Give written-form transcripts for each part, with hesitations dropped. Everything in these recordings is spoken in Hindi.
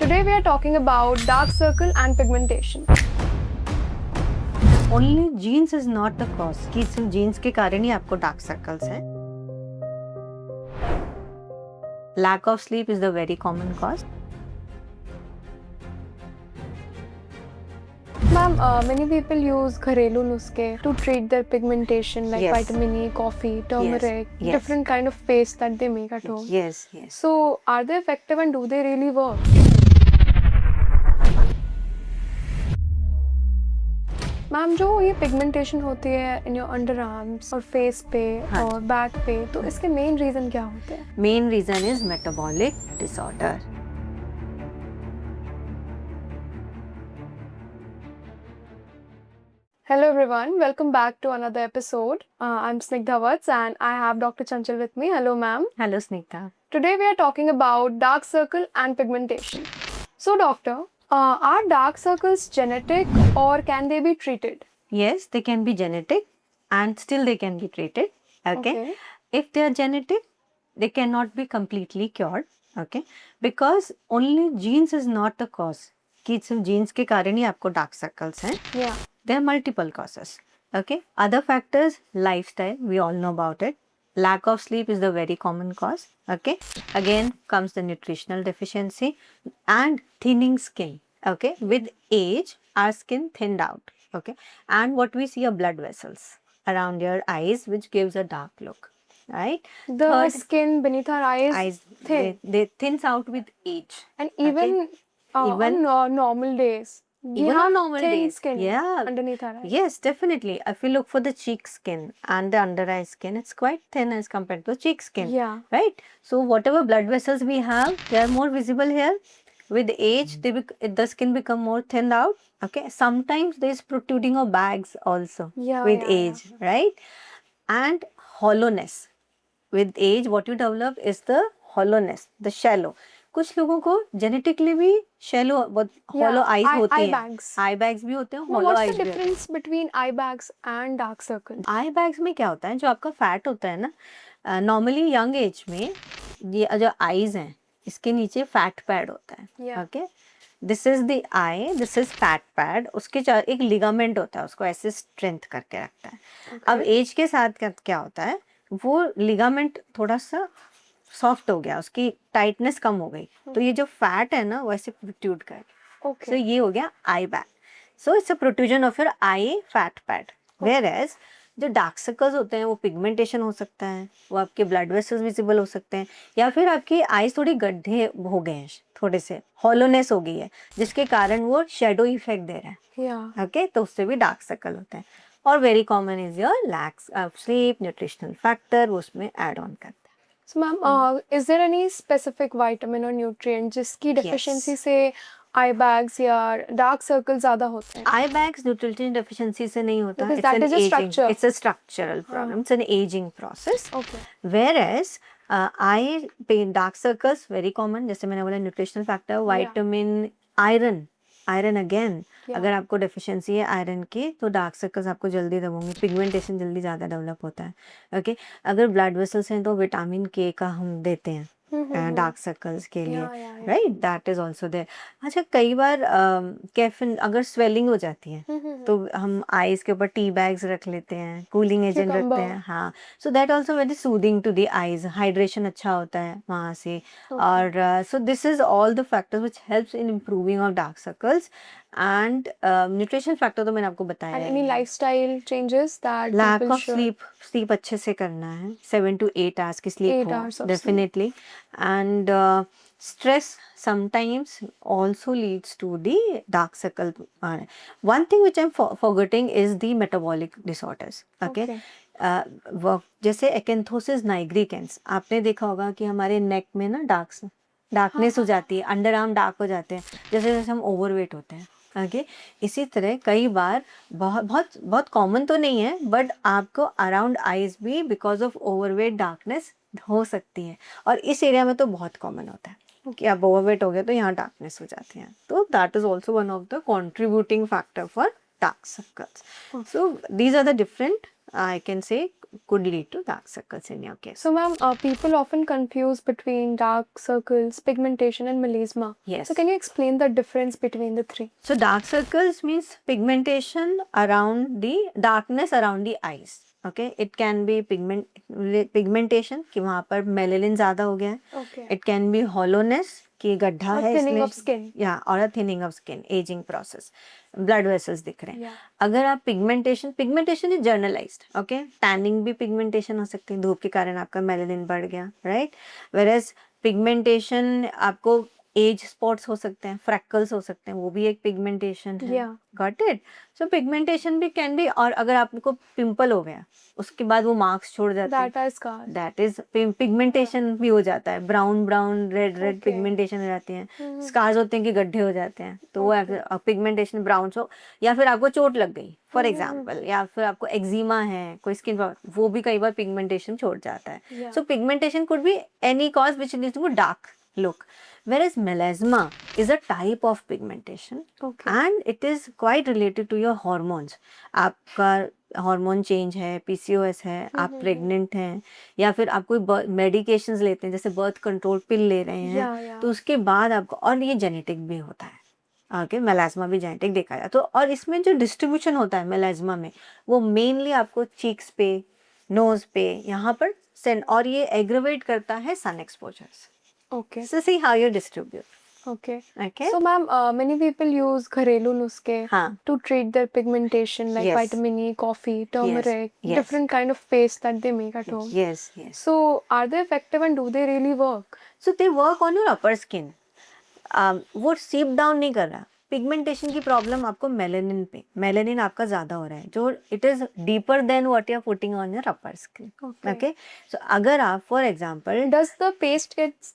Today we are talking about dark circle and pigmentation. Only genes is not the cause कि सिर्फ जीन्स के कारण ही आपको डार्क सर्कल्स हैं. Lack of sleep is the very common cause. Ma'am, many people use घरेलू नुस्खे to treat their pigmentation like Yes. vitamin E, coffee, turmeric, Yes. different kind of paste that they make at home. Yes, yes. So are they effective and do they really work? Ma'am जो ये पिगमेंटेशन होती है इन योर अंडर आर्म्स और फेस पे हाँ. और बैक पे, तो इसके मेन रीजन क्या होते हैं? Main reason is metabolic disorder. Hello everyone, welcome back to another episode. I'm Snigdha Vats and I have Dr. Chanchal with me. Hello ma'am. Hello Snigdha. Today we are talking about dark circle and pigmentation. So doctor, are dark circles genetic or can they be treated? Yes, they can be genetic and still they can be treated. Okay. If they are genetic, they cannot be completely cured. Okay. Because only genes is not the cause. कि सिर्फ जीन्स के कारण ही आपको डार्क सर्कल्स हैं. Yeah. There are multiple causes. Okay. Other factors, lifestyle, we all know about it. Lack of sleep is the very common cause. Okay. Again comes the nutritional deficiency and thinning skin. Okay. With age, our skin thinned out. Okay. And what we see are blood vessels around your eyes, which gives a dark look. Right. The Third, skin beneath our eyes thin. they thins out with age. And even, Even- on normal days, we Even have on normal thin days. skin Yeah. underneath our eyes. Yes, definitely. If you look for the cheek skin and the under eye skin, it's quite thin as compared to cheek skin. Yeah. Right? So whatever blood vessels we have, they are more visible here. With age, the skin become more thinned out. Okay. Sometimes there is protruding of bags also Yeah, with yeah, age, right? And hollowness. With age, what you develop is the hollowness, the shallow. कुछ लोगों को जेनेटिकली भी शैलो हॉलो आईज होती हैं. bags. आई बैग्स भी होते हैं, Now, hollow what's eyes the भी होते हैं. difference between eye bags and dark circles? I bags में क्या होता है, जो आपका फैट होता है ना, नॉर्मली यंग एज में ये जो आईज हैं इसके नीचे फैट पैड होता है. Yeah. Okay. This is the I, this is fat pad. उसके चार एक लिगामेंट होता है, उसको ऐसे स्ट्रेंथ करके रखता है. अब एज के साथ क्या होता है, वो लिगामेंट थोड़ा सा सॉफ्ट हो गया, उसकी टाइटनेस कम हो गई, तो ये जो फैट है ना वो ऐसे प्रोट्रूड कर. Okay. सो ये हो गया eye bag. So it's a protrusion of your eye fat pad. Where as जो डार्क सर्कल्स होते हैं वो पिगमेंटेशन हो सकता है, वो आपके ब्लड वेसल्स विजिबल हो सकते हैं, या फिर आपकी आईज थोड़ी गड्ढे हो गए हैं, थोड़े से हॉलोनेस हो गई है जिसके कारण वो शेडो इफेक्ट दे रहा है. Yeah. ओके. तो उससे भी डार्क सर्कल होते हैं. और very common is your lack of sleep, nutritional factor वो उसमें ऐड ऑन करता है. So ma'am, is there any specific vitamin or nutrient जिसकी deficiency से eye bags या dark circles ज़्यादा होते हैं? आई बैग्स न्यूट्रिशन डेफिशिएंसी से नहीं होता. Because that is a structure. It's a structural problem. It's an aging process. Okay. Whereas eye pain dark circles very common. जैसे मैंने बोला nutritional factor, vitamin, iron. Iron again, अगर आपको डेफिशिएंसी है आयरन की तो डार्क सर्कल्स आपको जल्दी दब होंगे, पिगमेंटेशन जल्दी ज़्यादा डेवलप होता है. ओके. अगर ब्लड वेसल्स हैं तो विटामिन के का हम देते हैं डार्क सर्कल्स के लिए. Yeah. Right. That is also there. अच्छा, कई बार कैफिन अगर स्वेलिंग हो जाती है तो हम आईज के ऊपर टी बैग्स रख लेते हैं, कूलिंग एजेंट Cucumber. रखते हैं. हाँ. So that also very soothing to the eyes. Hydration अच्छा होता है वहाँ से. और so this is all the factors which helps in improving of dark circles. And nutrition factor तो मैंने आपको बताया And है. any lifestyle changes that lack people of should? Sleep अच्छे से करना है. 7 to 8 आवर्स की स्लीप 8 हो hours of definitely. And stress sometimes also leads to the dark circle. One thing which I'm forgetting is the metabolic disorders. Okay. जैसे एकेंथोसिस नाइग्रिकेंस आपने देखा होगा कि हमारे नेक में ना डार्कनेस हो जाती है, अंडर आर्म डार्क हो जाते हैं जैसे जैसे हम ओवरवेट होते हैं. ओके. इसी तरह कई बार बहुत कॉमन तो नहीं है, बट आपको अराउंड आईज भी बिकॉज ऑफ ओवरवेट डार्कनेस हो सकती है. और इस एरिया में तो बहुत कॉमन होता है कि आप ओवरवेट हो गए तो यहाँ डार्कनेस हो जाती है. तो that is also one of the contributing factor for dark circles. So these are the different I can say could lead to dark circles in your case. So, ma'am, people often confuse between dark circles, pigmentation, and melasma. Yes. So, can you explain the difference between the three? So dark circles means pigmentation around the darkness around the eyes. Okay, it can be pigmentation कि वहाँ पर मेलेनिन ज़्यादा हो गया है. Okay. It can be hollowness कि गड्ढा Or है thinning इसलिए of skin. या और thinning of skin, aging process, blood vessels दिख रहे हैं. Yeah. अगर आप pigmentation is generalized. Okay, tanning भी pigmentation हो सकती है, धूप के कारण आपका मेलेनिन बढ़ गया, right? Whereas pigmentation आपको एज स्पॉट्स हो सकते हैं, फ्रैकल्स हो सकते हैं, वो भी एक पिगमेंटेशन है. Yeah. Got it. So pigmentation भी कैन बी, और अगर आपको पिंपल हो गया उसके बाद वो मार्क्स छोड़ जाते हैं, That are scars. That is pigmentation भी हो जाता है. Brown red Okay. पिगमेंटेशन हो जाती है. स्कार्स होते हैं कि गड्ढे हो जाते हैं, तो वो पिगमेंटेशन ब्राउन हो, या फिर आपको चोट लग गई फॉर एग्जाम्पल, या फिर आपको एक्जिमा है, कोई स्किन प्रॉब्लम, वो भी कई बार पिगमेंटेशन छोड़ जाता है. Yeah. So pigmentation could be any cause which leads to dark look, whereas melasma is a type of pigmentation. Okay. And it is quite related to your hormones. आपका हार्मोन चेंज है, पीसीओएस है, आप प्रेग्नेंट हैं, या फिर आप कोई मेडिकेशंस लेते हैं जैसे बर्थ कंट्रोल पिल ले रहे हैं, Yeah. तो उसके बाद आपको, और ये जेनेटिक भी होता है. ओके, मेलास्मा भी जेनेटिक देखा जाए तो. और इसमें जो डिस्ट्रीब्यूशन होता है मेलास्मा में, वो मेनली आपको चीक्स पे, नोज पे, यहाँ पर सेंड, और ये एग्रेवेट करता है सन exposures. Okay. So see how you distribute. Okay. Okay. So, ma'am, many people use घरेलू नुस्खे हाँ. to treat their pigmentation, like Yes. vitamin E, coffee, turmeric, Yes. different kind of paste that they make at home. Yes, yes. So, are they effective and do they really work? So they work on your upper skin. वो सीप डाउन नहीं कर रहा. पिगमेंटेशन की प्रॉब्लम आपको मेलेनिन पे, मेलेनिन आपका ज्यादा हो रहा है, जो it is deeper than what you are putting on your upper skin. Okay. Okay, so अगर आप for example, Does the paste get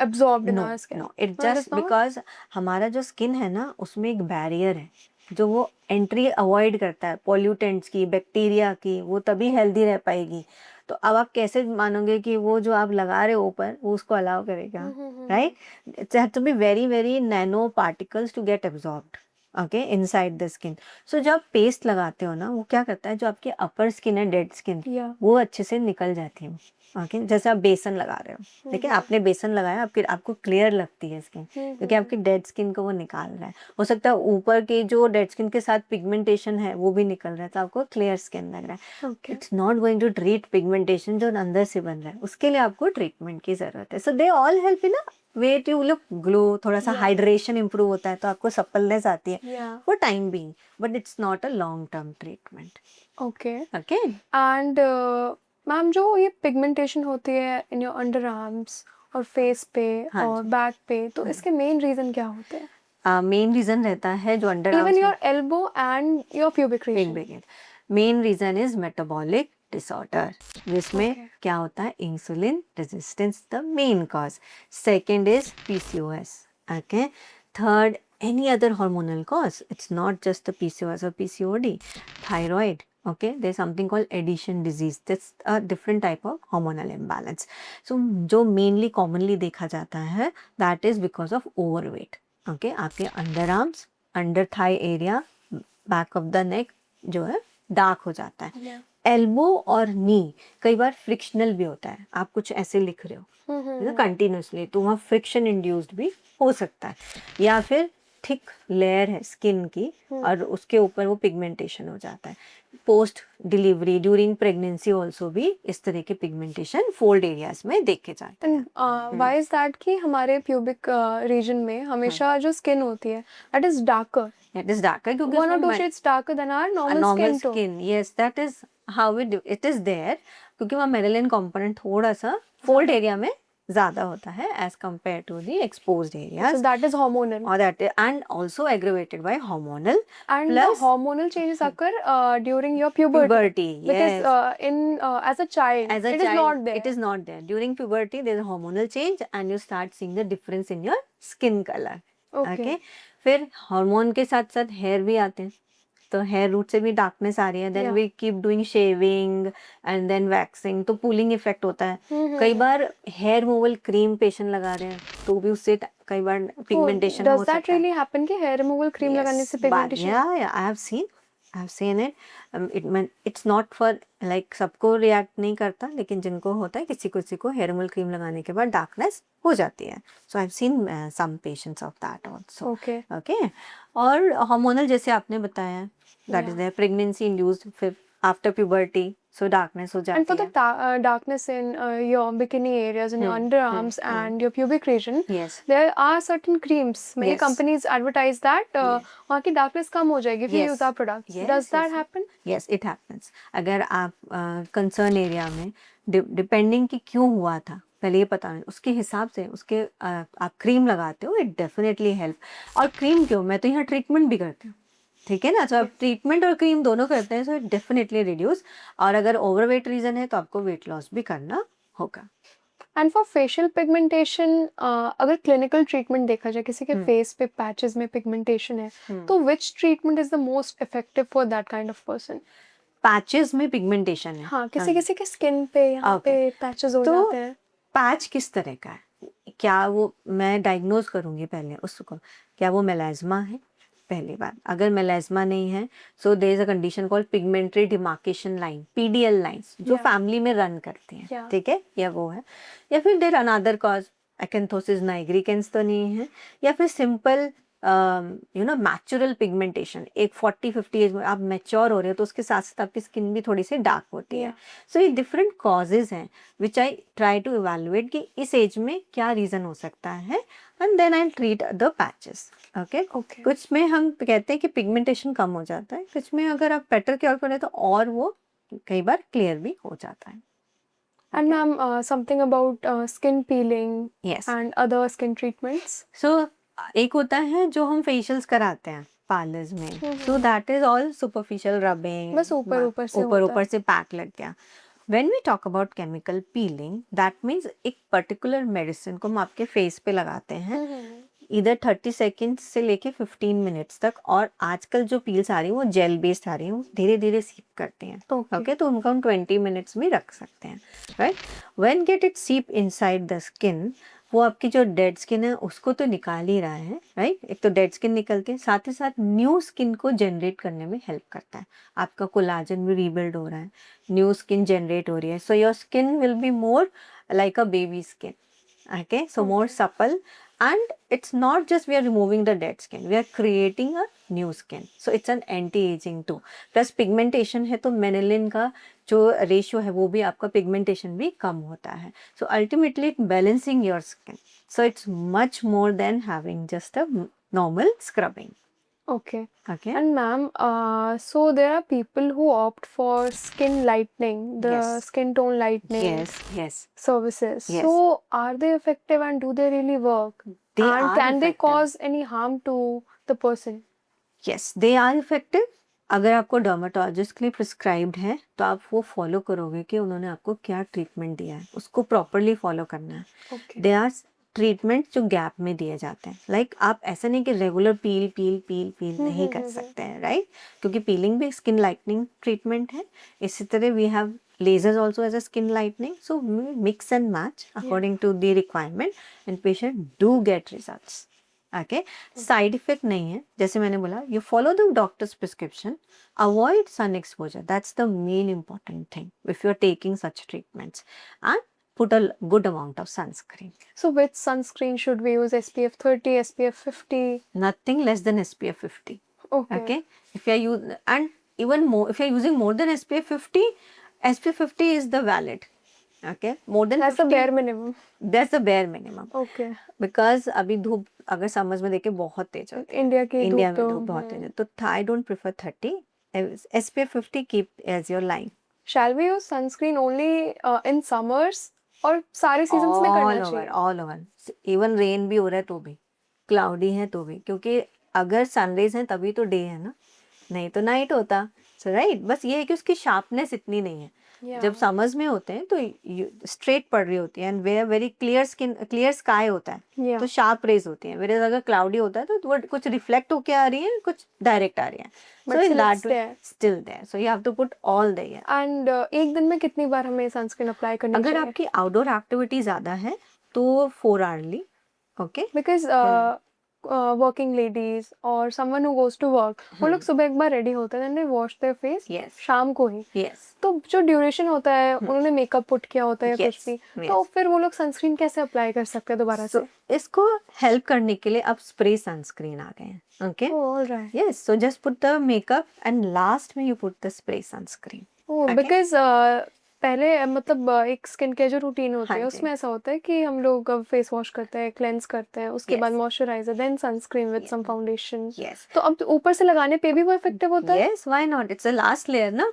absorbed in no our skin? No, it No, it just is not? Because हमारा जो स्किन है ना, उसमें एक बैरियर है जो वो एंट्री अवॉइड करता है पॉल्यूटेंट्स की, बैक्टीरिया की, वो तभी हेल्दी रह पाएगी. तो अब आप कैसे मानोगे कि वो जो आप लगा रहे हो ऊपर, वो उसको अलाउ करेगा, right? It's have to be very very nano particles to get absorbed, okay, inside the skin. So जब पेस्ट लगाते हो ना, वो क्या करता है, जो आपकी अपर स्किन है, डेड स्किन, Yeah. वो अच्छे से निकल जाती है. ओके, जैसे आप बेसन लगा रहे हो, देखिए आपने बेसन लगाया, आपको क्लियर लगती है स्किन, क्योंकि आपकी डेड स्किन को वो निकाल रहा है. हो सकता है ऊपर के जो डेड स्किन के साथ पिगमेंटेशन है वो भी निकल रहा है, तो आपको क्लियर स्किन लग रहा है. Okay. It's not going to treat pigmentation जो अंदर से बन रहा है, उसके लिए आपको ट्रीटमेंट की जरूरत है. So they all help in a way to look glow. थोड़ा सा हाइड्रेशन इंप्रूव होता है, तो आपको सप्पलनेस आती है Yeah. For time being, but it's not a long term treatment. Okay. Okay, And ma'am, जो ये पिगमेंटेशन होती है इन योर अंडर आर्म्स और फेस पे हाँ और बैक पे, तो इसके मेन रीजन क्या होते हैं? मेन रीजन रहता है जो under even your elbow and your pubic region. Main reason is metabolic disorder, जिसमें Okay. क्या होता है, insulin resistance the main cause. Second is PCOS. Okay, third any other hormonal cause. It's not just the PCOS or PCOD. Thyroid. Okay, there's something called addition disease. That's a different type of hormonal imbalance. So जो mainly commonly देखा जाता है, that is because of overweight. Okay, आपके underarms, under thigh area, back of the neck जो है dark हो जाता है. Yeah. एल्बो और नी कई बार फ्रिक्शनल भी होता है. आप कुछ ऐसे लिख रहे हो कंटिन्यूसली, तो वहाँ फ्रिक्शन इंड्यूस्ड भी हो सकता है. या फिर थिक लेयर है स्किन की और उसके ऊपर वो पिगमेंटेशन हो जाता है. Post delivery, during pregnancy also भी इस तरह के पिगमेंटेशन फोल्ड एरियाज में देखे जाते हैं. एंड व्हाई इज दैट कि हमारे प्यूबिक रीजन में हमेशा जो स्किन होती है that is darker, It is darker क्योंकि one or two उसमें shades darker than our a normal normal skin tone. skin. Yes, that is how it is there, क्योंकि वहाँ मेलानिन कंपोनेंट थोड़ा सा फोल्ड एरिया में ज्यादा होता है as compared to the exposed areas. So that is hormonal. Or that and also aggravated by hormonal And plus the hormonal changes occur during your puberty. puberty. Because Yes. as a child, As a it is child, not there. it is not there. During puberty, there is a hormonal change and you start seeing the difference in your skin color. Okay. फिर हार्मोन के साथ साथ हेयर भी आते हैं, तो हेयर रूट से भी डार्कनेस आ रही है. Then Yeah. We keep doing shaving and then waxing, तो पूलिंग इफेक्ट होता है. कई बार हेयर रिमूवल क्रीम पेशेंट लगा रहे हैं, तो भी उससे कई बार पिगमेंटेशन हो Does सकता that really happen कि hair removal cream लगाने से Yes, pigmentation? yeah, I have seen. I've seen it. It's not for like सबको रिएक्ट नहीं करता, लेकिन जिनको होता है किसी को हेयर रिमूवल क्रीम लगाने के बाद डार्कनेस हो जाती है. So I've seen some patients of that also. Okay. Okay. और हार्मोनल जैसे आपने बताया, that is Yeah. there, pregnancy induced, फिर after puberty, so darkness हो And जाती for the है. darkness in your bikini areas, in your underarms and your pubic region, Yes. there are certain creams. Many Yes. companies advertise that वहाँ की darkness कम हो जाएगी if you Yes. use our products. Yes, Does that yes, happen? Yes, it happens. अगर आप कंसर्न एरिया में डिपेंडिंग कि क्यों हुआ था पहले ये पता नहीं, उसके हिसाब से उसके आप क्रीम लगाते हो, इट डेफिनेटली हेल्प. और क्रीम क्यों, मैं तो यहाँ ट्रीटमेंट भी करती हूँ, ठीक है ना. तो आप ट्रीटमेंट और क्रीम दोनों करते हैं, सो इट डेफिनेटली रिड्यूस. और अगर ओवरवेट रीजन है तो आपको वेट लॉस भी करना होगा. And for facial pigmentation, अगर clinical treatment देखा जाए, किसी के face पे patches में pigmentation है, तो which treatment is the most effective for that kind of person? Patches में पिगमेंटेशन है. हाँ, किसी के स्किन पे यहाँ पे पैचेस हो तो जाते हैं. पैच किस तरह का है, क्या वो मैं डायग्नोज करूंगी पहले उसको, क्या वो मेलाज्मा है. पहली बात, अगर मेलाज्मा नहीं है, so there is a condition called pigmentary demarcation line, PDL lines, जो फैमिली में रन करती हैं, ठीक है, या वो है, या फिर there another cause, acanthosis nigricans तो नहीं है, या फिर सिंपल मैचुरल पिगमेंटेशन. एक 40-50 एज में आप मैच्योर हो रहे हो तो उसके साथ साथ आपकी स्किन भी थोड़ी सी डार्क होती है. सो ये डिफरेंट कॉजेज हैं which I try to evaluate कि इस एज में क्या रीजन हो सकता है, and then I treat the patches. Okay. कुछ में हम कहते हैं कि पिगमेंटेशन कम हो जाता है, कुछ में अगर आप बेटर केयर करें तो और वो कई बार क्लियर भी हो जाता है. And ma'am, something about skin peeling Yes. and other skin treatments. So एक होता है जो हम फेशियल्स कराते हैं पार्लर्स में, so that is all superficial rubbing, बस ऊपर से ऊपर से पैक लग गया. When we talk about chemical peeling, that means एक पर्टिकुलर मेडिसिन को हम आपके फेस पे लगाते हैं, इधर 30 सेकेंड्स से लेके 15 मिनट्स तक. और आजकल जो पील्स आ रही हैं वो जेल बेस्ड आ रही हैं, वो धीरे धीरे सीप करती हैं. ओके. तो उनको हम 20 मिनट्स में रख सकते हैं, राइट. व्हेन गेट इट सीप इनसाइड द स्किन, वो आपकी जो डेड स्किन है उसको तो निकाल ही रहा है, राइट. एक तो डेड स्किन निकलती है, साथ ही साथ न्यू स्किन को जनरेट करने में हेल्प करता है. आपका कोलाजन भी रीबिल्ड हो रहा है, न्यू स्किन जनरेट हो रही है, so your skin will be more like a baby skin. Okay, so more supple, and it's not just we are removing the dead skin, we are creating a new skin, so it's an anti-aging too. Plus pigmentation है तो मेलानिन का जो रेशियो है वो भी आपका पिगमेंटेशन भी कम होता है. So ultimately it balancing your skin, so it's much more than having just a normal scrubbing. Okay. Okay. And ma'am, so there are people who opt for skin lightening, the Yes. skin tone lightening Yes. services. Yes. So are they effective and do they really work? They and are can they effective. cause any harm to the person? Yes, they are effective. अगर आपको डर्माटोलॉजिस्ट के लिए प्रिस्क्राइब्ड है तो आप वो फॉलो करोगे कि उन्होंने आपको क्या ट्रीटमेंट दिया है, उसको प्रॉपरली फॉलो करना है. Okay. दे आर ट्रीटमेंट जो गैप में दिए जाते हैं. लाइक आप ऐसा नहीं कि रेगुलर पील नहीं कर सकते हैं, राइट. क्योंकि पीलिंग भी स्किन लाइटनिंग ट्रीटमेंट है. इसी तरह we have lasers also as a skin lightening, so we mix and match according to the requirement and patient do get results. Okay. Side effect नहीं है, जैसे मैंने बोला, you follow the doctor's prescription, avoid sun exposure, that's the main important thing if you are taking such treatments, and put a good amount of sunscreen. So which sunscreen should we use? SPF 30, SPF 50? Nothing less than SPF 50. Okay. Okay. If you are using, and even more, if you are using more than SPF 50, SPF 50 is the valid. Okay. More than That's 50, the bare minimum. that's the bare minimum. Okay. Because अभी धूप अगर समझ में देखे बहुत तेज होती है, इंडिया की इंडिया धूप में तो, धूप बहुत तेज है, तो I don't prefer 30. SPF 50 keep as your line. Shall we use sunscreen only in summers और सारे सीजन्स में करना चाहिए? All over. इवन रेन भी हो रहा है तो भी, क्लाउडी है तो भी, क्योंकि अगर सनराइज है तभी तो डे है ना, नहीं तो नाइट होता. सो राइट. बस ये है कि उसकी शार्पनेस इतनी नहीं है. जब समर्स में होते हैं तो स्ट्रेट पड़ रही होती है, and where very clear sky होता है, तो शार्प रेज होती है. वेयर अगर क्लाउडी होता है तो वो कुछ रिफ्लेक्ट होके आ रही है, कुछ डायरेक्ट आ रही है. So in that way still there, so you have to put all there. And एक दिन में कितनी बार हमें सनस्क्रीन अप्लाई करनी चाहिए? अगर आपकी आउटडोर एक्टिविटी ज्यादा है तो 4 hourly. Okay. Because working ladies और someone who goes to work, वो लोग सुबह एक बार रेडी होते हैं, then they wash their face Yes. शाम को ही, Yes. तो जो ड्यूरेशन होता है उन्होंने मेकअप पुट किया होता है या कुछ Yes, भी, yes. तो फिर वो लोग सनस्क्रीन कैसे अप्लाई कर सकते हैं दोबारा So, से? इसको हेल्प करने के लिए अब स्प्रे सनस्क्रीन आ गए हैं. Okay. Alright. Yes, so just put the makeup and last में you put the spray sunscreen. Oh, Okay. Because पहले मतलब एक स्किन केयर जो रूटीन होती हाँ है जी. उसमें ऐसा होता है कि हम लोग फेस वॉश करते हैं, क्लेंस करते हैं, उसके बाद Yes. Moisturiser, then sunscreen with Yes. Some foundation, Yes. तो अब ऊपर से लगाने पे भी वो इफेक्टिव होता है? Yes, why not? It's a last layer ना.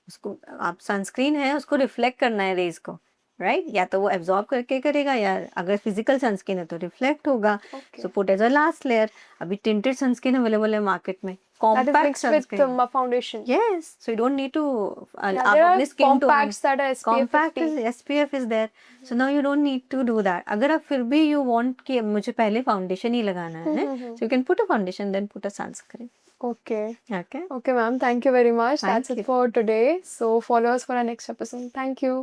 उसको आप सनस्क्रीन है उसको रिफ्लेक्ट करना है रेज को, राइट? या तो वो एब्जॉर्ब करके करेगा या अगर फिजिकल सनस्क्रीन है तो रिफ्लेक्ट होगा. Okay. So put as a last layer. अभी टिंटेड सनस्क्रीन अवेलेबल है मार्केट में, That is compact mixed with sunscreen. foundation. Yes, so you don't need to Yeah, आप there are अपने skin tone compacts that are SPF compact 50. SPF is there, so now you don't need to do that. अगर आप फिर भी you want कि मुझे पहले फाउंडेशन ही लगाना है, so you can put a foundation then put a sunscreen. Okay. Okay. Okay, ma'am. Thank you very much. Thank That's it you. for today. So follow us for our next episode. Thank you.